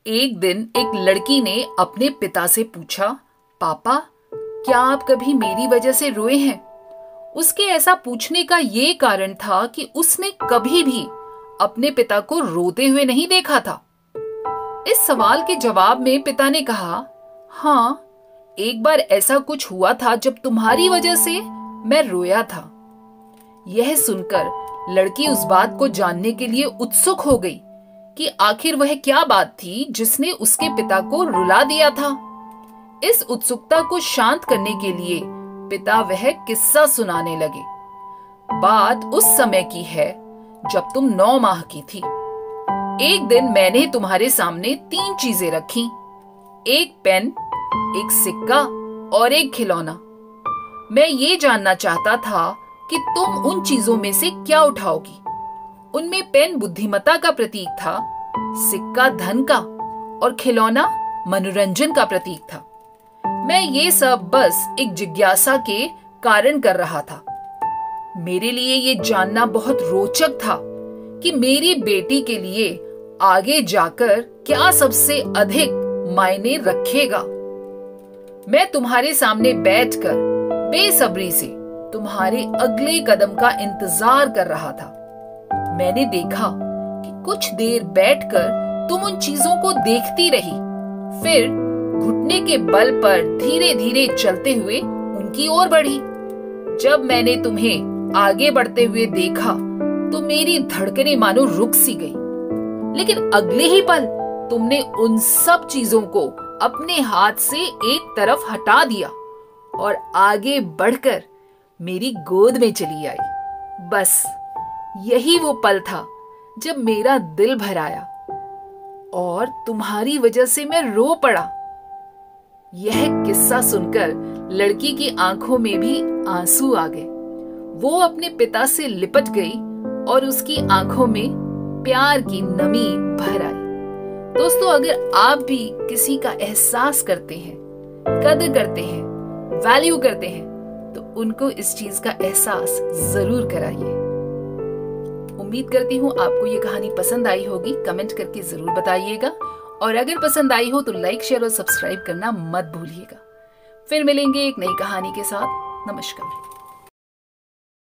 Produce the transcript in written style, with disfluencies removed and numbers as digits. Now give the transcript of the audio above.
एक दिन एक लड़की ने अपने पिता से पूछा, पापा, क्या आप कभी मेरी वजह से रोए हैं? उसके ऐसा पूछने का ये कारण था कि उसने कभी भी अपने पिता को रोते हुए नहीं देखा था। इस सवाल के जवाब में पिता ने कहा, हाँ, एक बार ऐसा कुछ हुआ था जब तुम्हारी वजह से मैं रोया था। यह सुनकर लड़की उस बात को जानने के लिए उत्सुक हो गई कि आखिर वह क्या बात थी जिसने उसके पिता को रुला दिया था। इस उत्सुकता को शांत करने के लिए पिता वह किस्सा सुनाने लगे। बात उस समय की है जब तुम 9 माह की थी। एक दिन मैंने तुम्हारे सामने 3 चीजें रखी, एक पेन, एक सिक्का और एक खिलौना। मैं ये जानना चाहता था कि तुम उन चीजों में से क्या उठाओगी। उनमें पेन बुद्धिमत्ता का प्रतीक था, सिक्का धन का और खिलौना मनोरंजन का प्रतीक था। मैं ये सब बस एक जिज्ञासा के कारण कर रहा था। मेरे लिए ये जानना बहुत रोचक था कि मेरी बेटी के लिए आगे जाकर क्या सबसे अधिक मायने रखेगा। मैं तुम्हारे सामने बैठकर बेसब्री से तुम्हारे अगले कदम का इंतजार कर रहा था। मैंने देखा कि कुछ देर बैठकर तुम उन चीजों को देखती रही, फिर घुटने के बल पर धीरे धीरे चलते हुए उनकी ओर बढ़ी। जब मैंने तुम्हें आगे बढ़ते हुए देखा तो मेरी धड़कनें मानो रुक सी गई, लेकिन अगले ही पल तुमने उन सब चीजों को अपने हाथ से एक तरफ हटा दिया और आगे बढ़कर मेरी गोद में चली आई। बस यही वो पल था जब मेरा दिल भर आया और तुम्हारी वजह से मैं रो पड़ा। यह किस्सा सुनकर लड़की की आंखों में भी आंसू आ गए। वो अपने पिता से लिपट गई और उसकी आंखों में प्यार की नमी भर आई। दोस्तों, अगर आप भी किसी का एहसास करते हैं, कदर करते हैं, वैल्यू करते हैं, तो उनको इस चीज का एहसास जरूर कराइए। उम्मीद करती हूँ आपको ये कहानी पसंद आई होगी। कमेंट करके जरूर बताइएगा और अगर पसंद आई हो तो लाइक, शेयर और सब्सक्राइब करना मत भूलिएगा। फिर मिलेंगे एक नई कहानी के साथ। नमस्कार।